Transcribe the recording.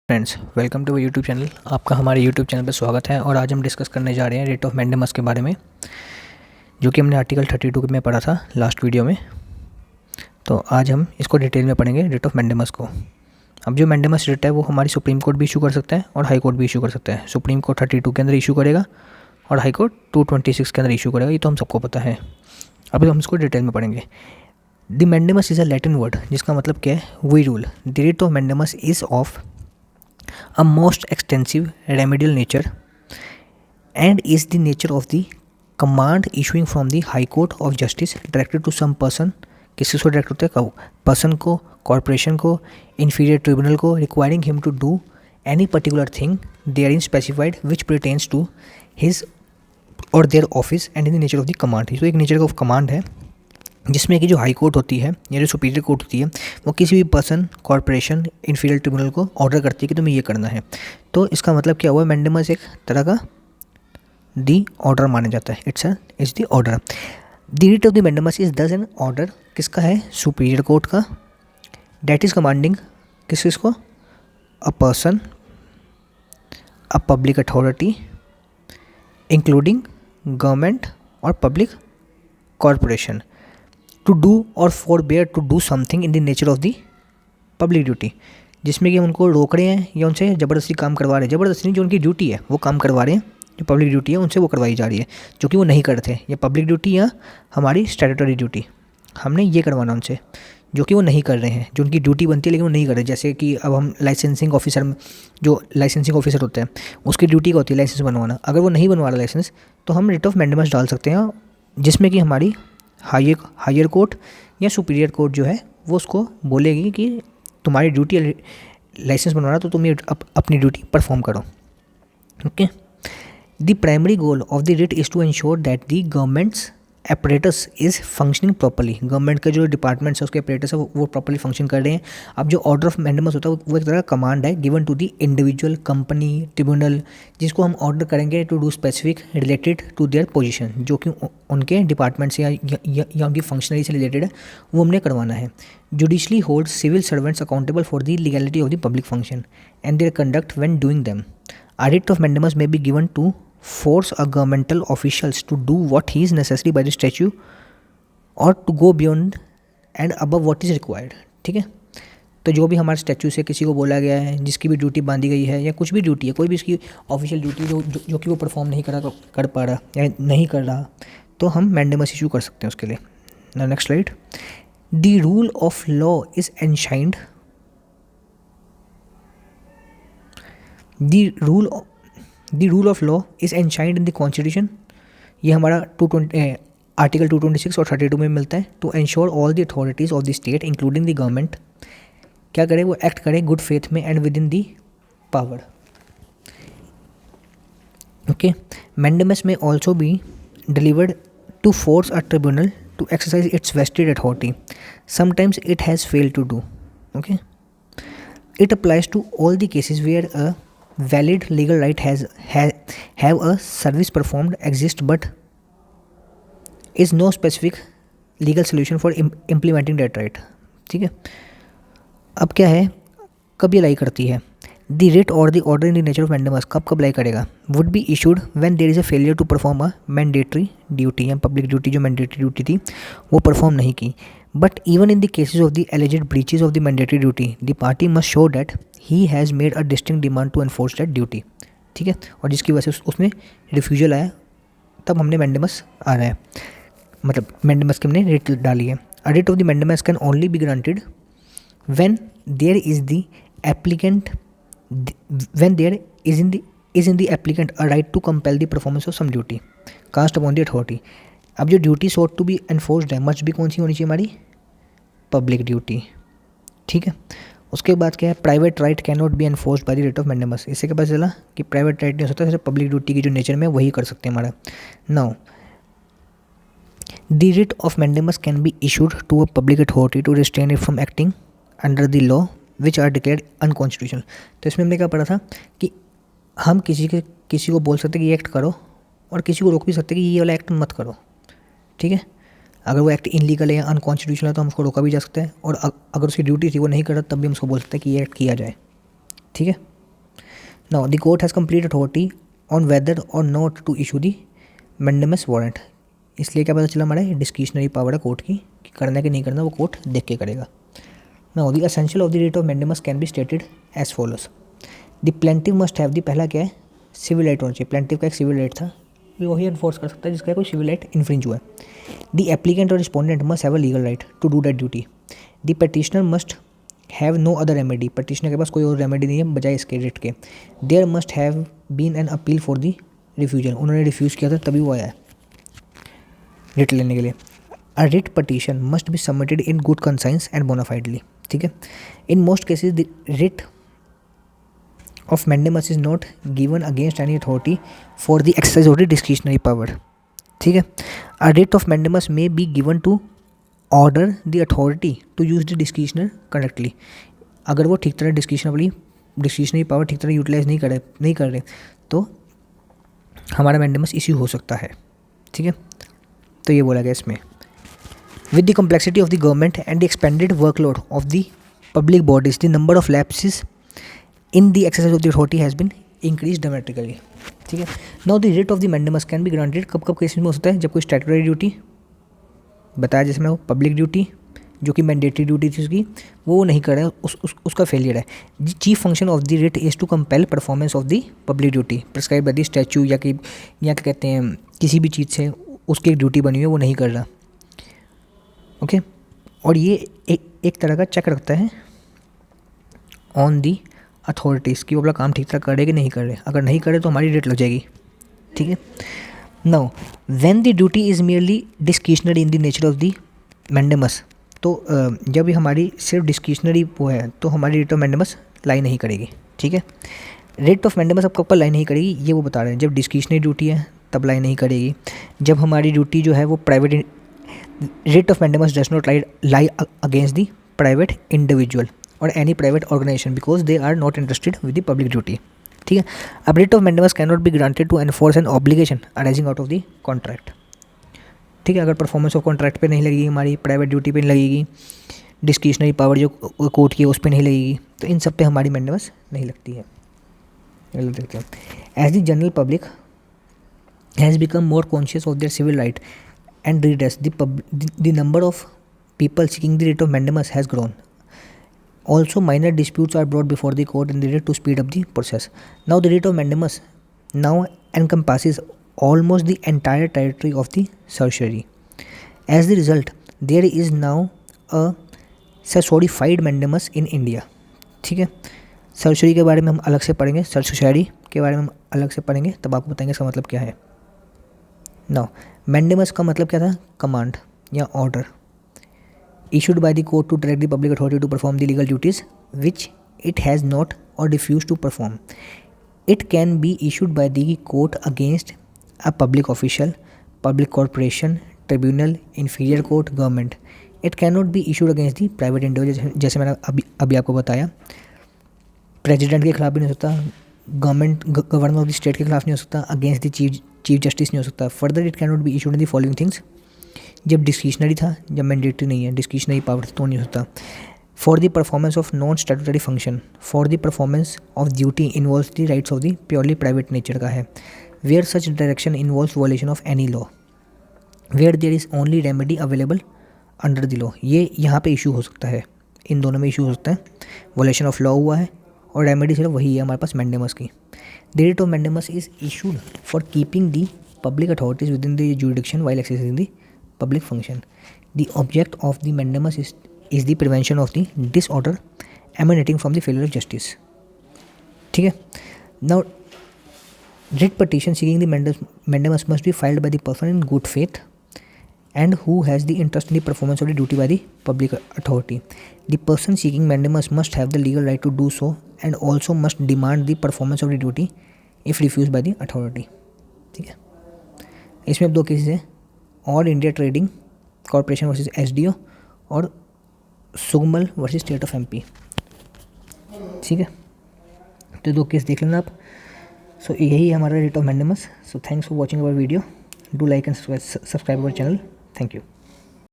Friends, welcome to YouTube channel. आपका हमारे YouTube channel पर स्वागत है। और आज हम डिस्कस करने जा रहे हैं रेट ऑफ मैंडेमस के बारे में, जो कि हमने आर्टिकल 32 में पढ़ा था लास्ट वीडियो में। तो आज हम इसको डिटेल में पढ़ेंगे, रेट ऑफ मैंडेमस को। अब जो मैंडेमस रेट है वो हमारी सुप्रीम कोर्ट भी इशू कर सकता है और हाई कोर्ट भी इशू कर सकता है। सुप्रीम कोर्ट 32 के अंदर इशू करेगा और हाई कोर्ट 226 के अंदर इशू करेगा, ये तो हम सबको पता है। अभी हम इसको डिटेल में पढ़ेंगे। The mandamus is a Latin word, जिसका मतलब क्या है, we rule. The writ of mandamus is of a most extensive remedial nature and is the nature of the command issuing from the High Court of Justice directed to some person। किसी को direct होता है, person को, corporation को, inferior tribunal को, requiring him to do any particular thing therein specified which pertains to his or their office and in the nature of the command। तो एक nature of command है, जिसमें कि जो हाई कोर्ट होती है या जो सुपीरियर कोर्ट होती है वो किसी भी पर्सन, कॉरपोरेशन, इन्फीरियर ट्रिब्यूनल को ऑर्डर करती है कि तुम्हें ये करना है। तो इसका मतलब क्या हुआ, मैंडेमस एक तरह का दी ऑर्डर माना जाता है। It's the order. The writ of the mandamus is thus an order, किसका है, सुपीरियर कोर्ट का। डैट इज कमांडिंग किसको, a person, a public authority including government or public corporation to do or forbear to do something in the nature of the public duty, जिसमें कि हम उनको रोक रहे हैं या उनसे ज़बरदस्ती काम करवा रहे हैं। ज़बरदस्ती नहीं, जो उनकी ड्यूटी है वो काम करवा रहे हैं, जो पब्लिक ड्यूटी है उनसे वो करवाई जा रही है, जो कि वो नहीं करते। या पब्लिक ड्यूटी या हमारी स्टैट्यूटरी ड्यूटी, हमने ये करवाना उनसे, जो कि वो नहीं कर रहे हैं, जो उनकी ड्यूटी बनती है लेकिन वो नहीं कर रहे। जैसे कि अब हम लाइसेंसिंग ऑफिसर, जो लाइसेंसिंग ऑफिसर होता है उसकी ड्यूटी क्या होती है, लाइसेंस बनवाना। अगर वो नहीं बनवा रहा लाइसेंस, तो हम रेट ऑफ मैंडेमस डाल सकते हैं, जिसमें कि हमारी हायर कोर्ट या सुपीरियर कोर्ट जो है वो उसको बोलेगी कि तुम्हारी ड्यूटी लाइसेंस बनवाना, तो तुम ये अपनी ड्यूटी परफॉर्म करो। Okay. The primary goal of the writ is to ensure that the government's apparatus is functioning properly. Government का जो डिपार्टमेंट्स है उसके apparatus है वो प्रॉपर्ली फंक्शन कर रहे हैं। अब जो ऑर्डर ऑफ मैंडेमस होता है वो एक तरह का कमांड है given to the individual, company, tribunal, जिसको हम ऑर्डर करेंगे to do specific related to their position, जो कि उनके डिपार्टमेंट से या उनकी फंक्शनरी से रिलेटेड है, वो हमने करवाना है। Judicially hold civil servants accountable for the legality of the public function and their conduct when doing them. A writ of mandamus may be given to force a governmental officials to do what is necessary by the statute or to go beyond and above what is required। ठीक है। तो जो भी हमारे statue से किसी को बोला गया है, जिसकी भी ड्यूटी बांधी गई है या कुछ भी ड्यूटी है, कोई भी इसकी ऑफिशियल ड्यूटी जो कि वो परफॉर्म नहीं कर पा रहा या नहीं कर रहा, तो हम मैंडेमस इशू कर सकते हैं उसके लिए। Next slide. The rule of law is enshrined. The rule of law is enshrined in the Constitution। ये हमारा आर्टिकल 226 और 32 में मिलता है। To ensure all the authorities of the state including the government क्या करे, वो एक्ट करे गुड फेथ में and within the power. Okay. Mandamus may also be delivered to force a tribunal to exercise its vested authority. Sometimes it has failed to do. Okay. It applies to all the cases where a valid legal right have a service performed exist but is no specific legal solution for implementing that right। ठीक है। अब क्या है, कब ये lie करती है, the writ और the order in the nature of mandamus कब लाई करेगा, would be issued when there is a failure to perform a mandatory duty, या पब्लिक ड्यूटी जो मैंडेटरी ड्यूटी थी वो परफॉर्म नहीं की। But even in the cases of the alleged breaches of the mandatory duty, the party must show that he has made a distinct demand to enforce that duty। ठीक है। और जिसकी वजह से उसमें रिफ्यूजल आया, तब हमने मैंडेमस आ रहा है, मतलब मैंडेमस की हमने रेट डाली है। A writ of the mandamus can only be granted when there is the applicant when there is in the applicant a right to compel the performance of some duty cast upon the authority। अब जो duty sought to be enforced है, must भी कौन सी होनी चाहिए, हमारी public duty. ठीक है। उसके बाद क्या है, private right can not B enforced by the writ of mandamus. इससे क्या पता चला कि प्राइवेट राइट नहीं हो सकता, सिर्फ पब्लिक ड्यूटी की जो नेचर में वही कर सकते हैं हमारा। Now the writ of mandamus can be issued to a public authority to restrain it from acting under the law which are declared unconstitutional. तो इसमें हमने क्या पढ़ा था कि हम किसी को बोल सकते कि ये एक्ट करो, और किसी को रोक भी सकते कि ये वाला एक्ट मत करो। ठीक है। अगर वो एक्ट इनलीगल है या अनकॉन्स्टिट्यूशनल है तो हम उसको रोका भी जा सकते हैं, और अगर उसकी ड्यूटी थी वो नहीं कर रहा तब भी हम उसको बोल सकते हैं कि ये एक्ट किया जाए। ठीक है। Now the court has complete authority on whether or not to issue the mandamus warrant. इसलिए क्या पता चला हमारा डिस्क्रिशनरी पावर है कोर्ट की कि करना कि नहीं करना वो कोर्ट देख के करेगा। Now the essential of the writ of mandamus can be stated as follows. The plaintiff must have the पहला क्या है सिविल राइट होना चाहिए। प्लेंटिव का एक सिविल राइट था, वही एनफोर्स कर सकता है जिसका कोई सिविल राइट इन्फ्रिंज हुआ है। द एप्लीकेंट और respondent must have a legal right to do that duty. The petitioner must have no other remedy. Petitioner के पास कोई और रेमेडी नहीं है बजाय इसके रिट के। There must have been an appeal for the refusal. उन्होंने रिफ्यूज़ किया था तभी वो आया है रिट लेने के लिए। A writ petition must be submitted in good conscience and bonafidely. ठीक है, in most cases the writ of mandamus is not given against any authority for the exercise of the discretionary power. ठीक है, a writ of mandamus may be given to order the authority to use the discretion correctly. अगर वो ठीक तरह discretionary power ठीक तरह utilise नहीं कर रहे तो हमारा मैंडेमस इश्यू हो सकता है। ठीक है, तो ये बोला गया इसमें। With the complexity of the government and the expanded workload of the public bodies the number of lapses in the exercise of the authority has been increase dramatically. ठीक है, now the writ of the mandamus can be granted कब cases में हो सकता है जब कोई statutory duty बताया जिसमें वो पब्लिक ड्यूटी जो कि मैंडेटरी ड्यूटी थी उसकी वो नहीं कर रहा है, उसका फेलियर है। The chief function of the writ is to compel performance of the public duty prescribe by the statute या क्या कहते हैं किसी भी चीज़ से उसकी एक ड्यूटी बनी हुई है वो नहीं कर रहा। ओके, और ये एक तरह का चेक रखता है ऑन दी अथॉरिटीज़ कि वो अपना काम ठीक तरह कर रहे कि नहीं कर रहे। अगर नहीं करे तो हमारी रेट लग जाएगी। ठीक है, now when the duty is merely discretionary in the nature of the mandamus, तो जब ये हमारी सिर्फ डिस्क्रिशनरी वो है तो हमारी रेट ऑफ मैंडेमस लाई नहीं करेगी। ठीक है, रेट ऑफ मैंडेमस अब कब लाई नहीं करेगी ये वो बता रहे हैं। जब डिस्क्रिशनरी ड्यूटी है तब लाई नहीं करेगी। जब हमारी ड्यूटी जो है वो private, writ of mandamus does not lie against the private individual or any private organization because they are not interested with the public duty. ठीक है, अब writ of mandamus can not be granted to enforce an obligation arising out of the contract. ठीक है, अगर performance of contract पे नहीं लगेगी, हमारी प्राइवेट ड्यूटी पे नहीं लगेगी, डिस्क्रिशनरी पावर जो कोर्ट की है उस पर नहीं लगेगी, तो इन सब पे हमारी मैंडेमस नहीं लगती है। देखते हैं, as the general public has become more conscious of their civil right and redress, the number of people seeking the writ of mandamus has grown. Also, minor disputes are brought before the court in the writ to speed up the process. Now, the writ of mandamus now encompasses almost the entire territory of the certiorari. As the result, there is now a certified mandamus in India. ठीक है, certiorari के बारे में हम अलग से पढ़ेंगे, certiorari के बारे में हम अलग से पढ़ेंगे, तब आपको बताएंगे इसका मतलब क्या है। नाउ मैंडेमस का मतलब क्या था, कमांड या order issued by the court to direct the public authority to perform the legal duties which it has not or refuse to perform. It can be issued by the court against a public official, public corporation, tribunal, inferior court, government. It can not be issued against the private individual, जैसे मैंने अभी आपको बताया, president के खिलाफ भी नहीं हो सकता, गवर्नर ऑफ द स्टेट के खिलाफ नहीं हो सकता, अगेंस्ट द चीफ जस्टिस नहीं हो सकता। Further it can not be issued in the following things, जब डिस्क्रिशनरी था, जब मैंडेटरी नहीं है, डिस्क्रिशनरी पावर तो नहीं हो सकता। For the performance of non statutory function, for the performance of duty involves the rights of the purely private nature का है, where such direction involves violation of any law, where there is only remedy available under the law. ये यहाँ पे issue हो सकता है, इन दोनों में इशू हो सकता है। वायलेशन ऑफ लॉ हुआ है और रेमेडी सिर्फ वही है हमारे पास मैंडेमस की। The writ of mandamus is issued for keeping the public authorities with in the jurisdiction while exercising the public function. The object of the mandamus is the prevention of the disorder emanating from the failure of justice. ठीक है, now writ petition seeking the mandamus must be filed by the person in good faith and who has the interest in the performance of the duty by the public authority. The person seeking mandamus must have the legal right to do so and also must demand the performance of the duty if refused by the authority. ठीक है, इसमें अब दो cases हैं, all India trading corporation versus SDO और सुगमल versus state of MP. ठीक है, तो दो केस देख लेना आप। सो यही है हमारा writ of mandamus. So thanks for watching our video, do like and subscribe our channel. Thank you.